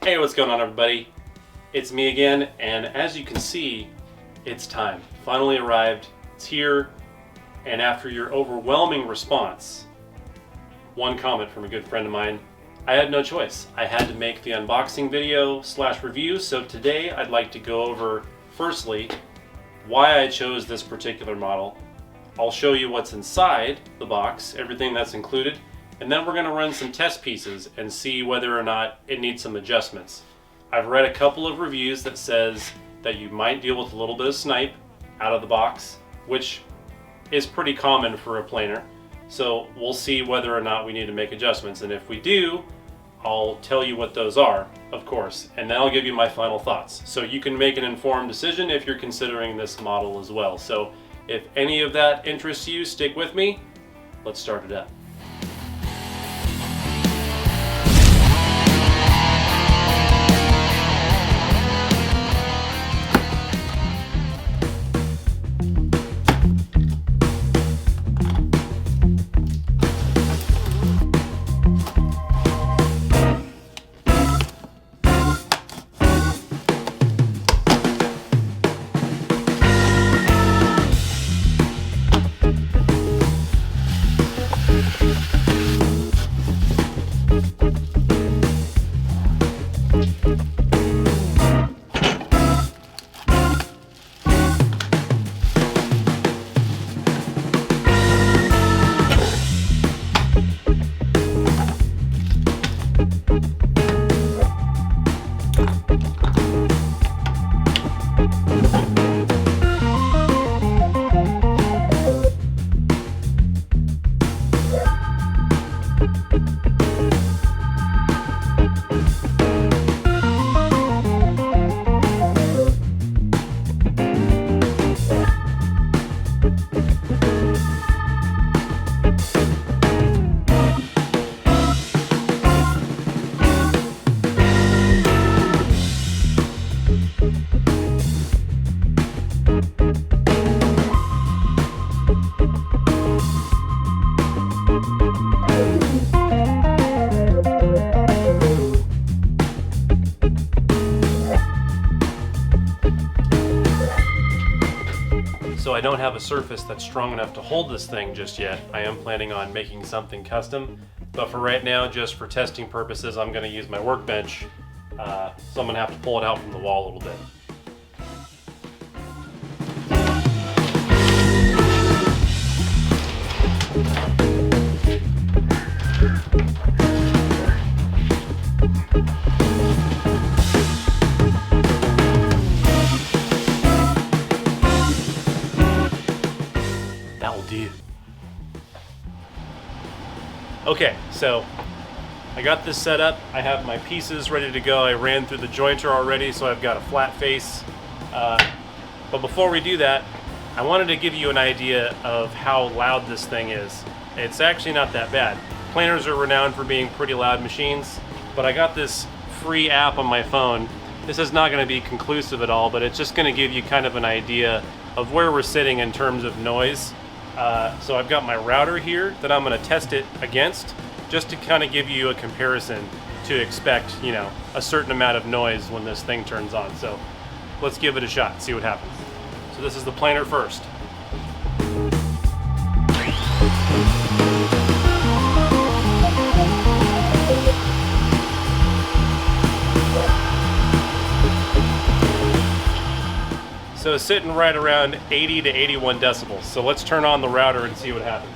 Hey, what's going on everybody? It's me again, and as you can see, it's time. Finally arrived, it's here, and after your overwhelming response, one comment from a good friend of mine, I had no choice. I had to make the unboxing video / review, so today I'd like to go over, firstly, why I chose this particular model. I'll show you what's inside the box, everything that's included, and then we're going to run some test pieces and see whether or not it needs some adjustments. I've read a couple of reviews that says that you might deal with a little bit of snipe out of the box, which is pretty common for a planer. So we'll see whether or not we need to make adjustments, and if we do, I'll tell you what those are, of course, and then I'll give you my final thoughts. So you can make an informed decision if you're considering this model as well. So if any of that interests you, stick with me. Let's start it up. So I don't have a surface that's strong enough to hold this thing just yet. I am planning on making something custom, but for right now, just for testing purposes, I'm going to use my workbench. So I'm going to have to pull it out from the wall a little bit. Okay, so I got this set up. I have my pieces ready to go. I ran through the jointer already, so I've got a flat face. But before we do that, I wanted to give you an idea of how loud this thing is. It's actually not that bad. Planers are renowned for being pretty loud machines, but I got this free app on my phone. This is not going to be conclusive at all, but it's just going to give you kind of an idea of where we're sitting in terms of noise. So I've got my router here that I'm going to test it against, just to kind of give you a comparison to expect, you know, a certain amount of noise when this thing turns on. So let's give it a shot, see what happens. So this is the planer first. So it's sitting right around 80 to 81 decibels. So let's turn on the router and see what happens.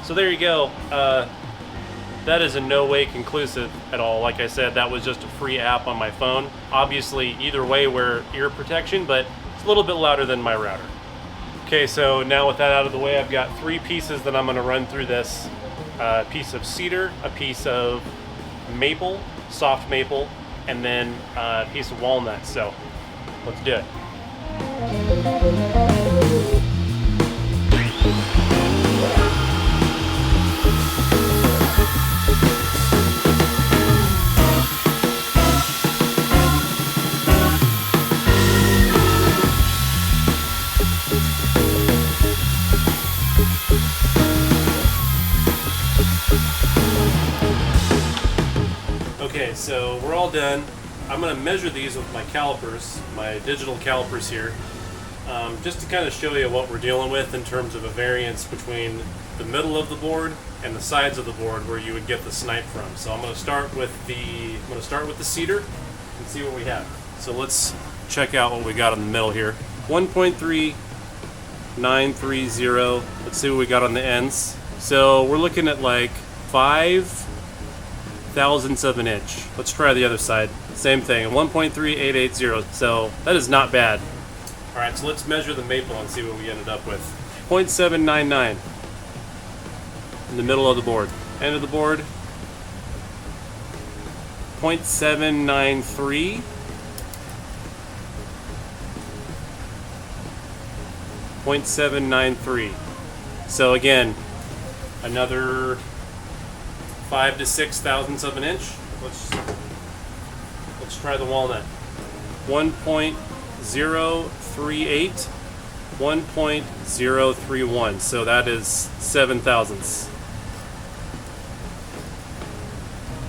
So there you go. That is in no way conclusive at all. Like I said, that was just a free app on my phone. Obviously, either way, wear ear protection, but it's a little bit louder than my router. Okay, so now with that out of the way, I've got three pieces that I'm going to run through this. A piece of cedar, a piece of maple, soft maple, and then a piece of walnut. So let's do it. so we're all done. I'm going to measure these with my calipers, my digital calipers here, just to kind of show you what we're dealing with in terms of a variance between the middle of the board and the sides of the board where you would get the snipe from. So I'm going to start with the cedar and see what we have. So let's check out what we got in the middle here. 1.3930. Let's see what we got on the ends. So we're looking at like 5 thousandths of an inch. Let's try the other side. Same thing, 1.3880. So that is not bad. All right, so let's measure the maple and see what we ended up with. 0.799 in the middle of the board. End of the board, 0.793. 0.793. So again, another 5 to 6 thousandths of an inch. Let's try the walnut. 1.038, 1.031. So that is 7 thousandths.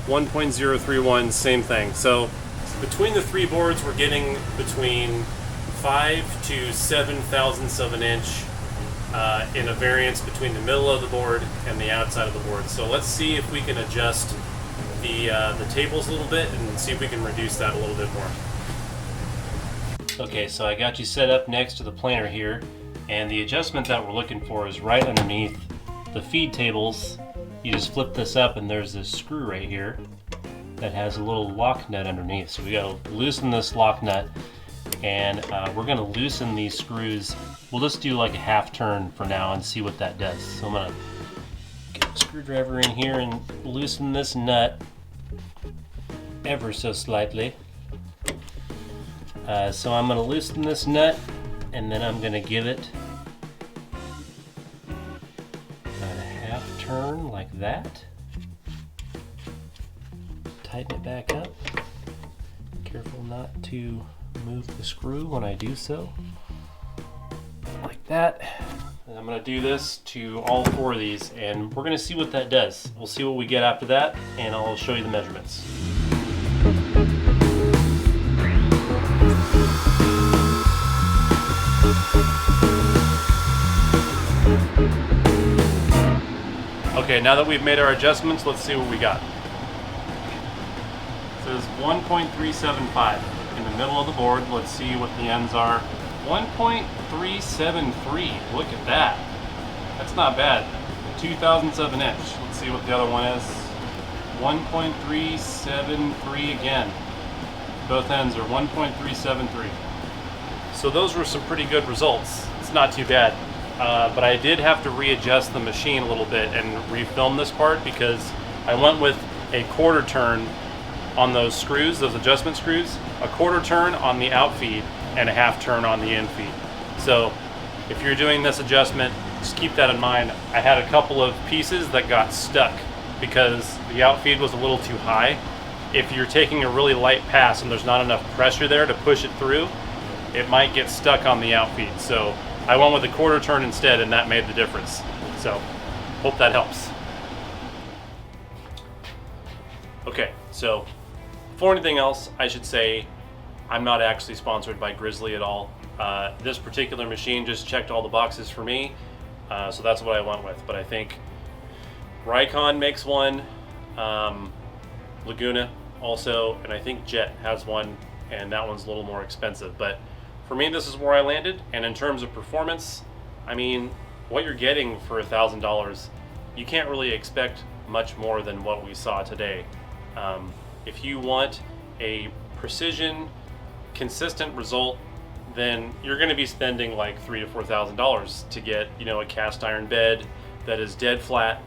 1.031, same thing. So between the three boards, we're getting between 5 to 7 thousandths of an inch in a variance between the middle of the board and the outside of the board. So let's see if we can adjust the tables a little bit and see if we can reduce that a little bit more. Okay, so I got you set up next to the planer here, and the adjustment that we're looking for is right underneath the feed tables. You just flip this up and there's this screw right here that has a little lock nut underneath. So we got to loosen this lock nut, and we're going to loosen these screws. We'll just do like a half turn for now and see what that does. So I'm going to get the screwdriver in here and loosen this nut ever so slightly. So I'm going to loosen this nut, and then I'm going to give it about a half turn like that. Tighten it back up. Careful not to move the screw when I do so. Like that. And I'm going to do this to all 4 of these, and we're going to see what that does. We'll see what we get after that, and I'll show you the measurements. Okay, now that we've made our adjustments, let's see what we got. It says 1.375 in the middle of the board. Let's see what the ends are. 1.373. Look at that. That's not bad. 2 thousandths of an inch. Let's see what the other one is. 1.373 again. Both ends are 1.373. So those were some pretty good results. It's not too bad. But I did have to readjust the machine a little bit and refilm this part because I went with a quarter turn on those screws, those adjustment screws, a quarter turn on the out feed and a half turn on the in feed. So if you're doing this adjustment, just keep that in mind. I had a couple of pieces that got stuck because the out feed was a little too high. If you're taking a really light pass and there's not enough pressure there to push it through, it might get stuck on the out feed. So I went with a quarter turn instead, and that made the difference. So hope that helps. Okay, so before anything else, I should say I'm not actually sponsored by Grizzly at all. This particular machine just checked all the boxes for me, so that's what I went with. But I think Raycon makes one, Laguna also, and I think Jet has one, and that one's a little more expensive. But for me, this is where I landed, and in terms of performance, I mean, what you're getting for $1,000, you can't really expect much more than what we saw today. If you want a precision, consistent result, then you're going to be spending like $3,000 to $4,000 to get, you know, a cast iron bed that is dead flat.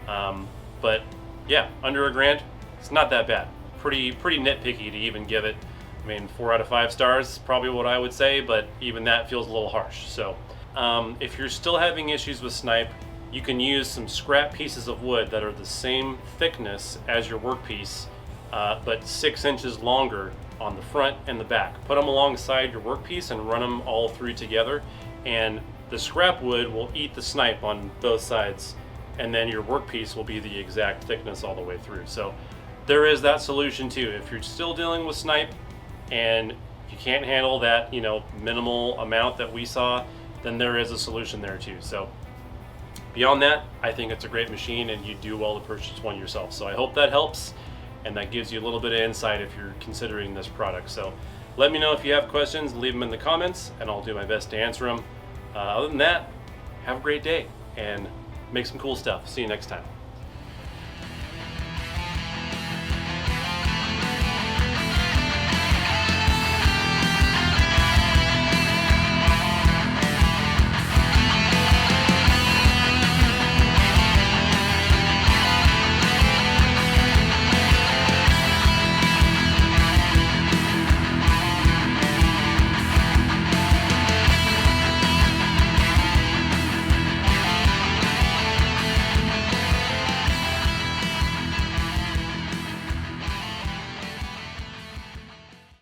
But yeah, under $1,000, it's not that bad. Pretty nitpicky to even give it. I mean, 4 out of 5 stars is probably what I would say, but even that feels a little harsh. So if you're still having issues with snipe, you can use some scrap pieces of wood that are the same thickness as your workpiece, but 6 inches longer on the front and the back. Put them alongside your workpiece and run them all through together, and the scrap wood will eat the snipe on both sides, and then your workpiece will be the exact thickness all the way through. So there is that solution too. If you're still dealing with snipe and you can't handle that, you know, minimal amount that we saw, then there is a solution there too. So beyond that, I think it's a great machine and you do well to purchase one yourself. So I hope that helps and that gives you a little bit of insight if you're considering this product. So let me know if you have questions, leave them in the comments and I'll do my best to answer them. Other than that, have a great day and make some cool stuff. See you next time.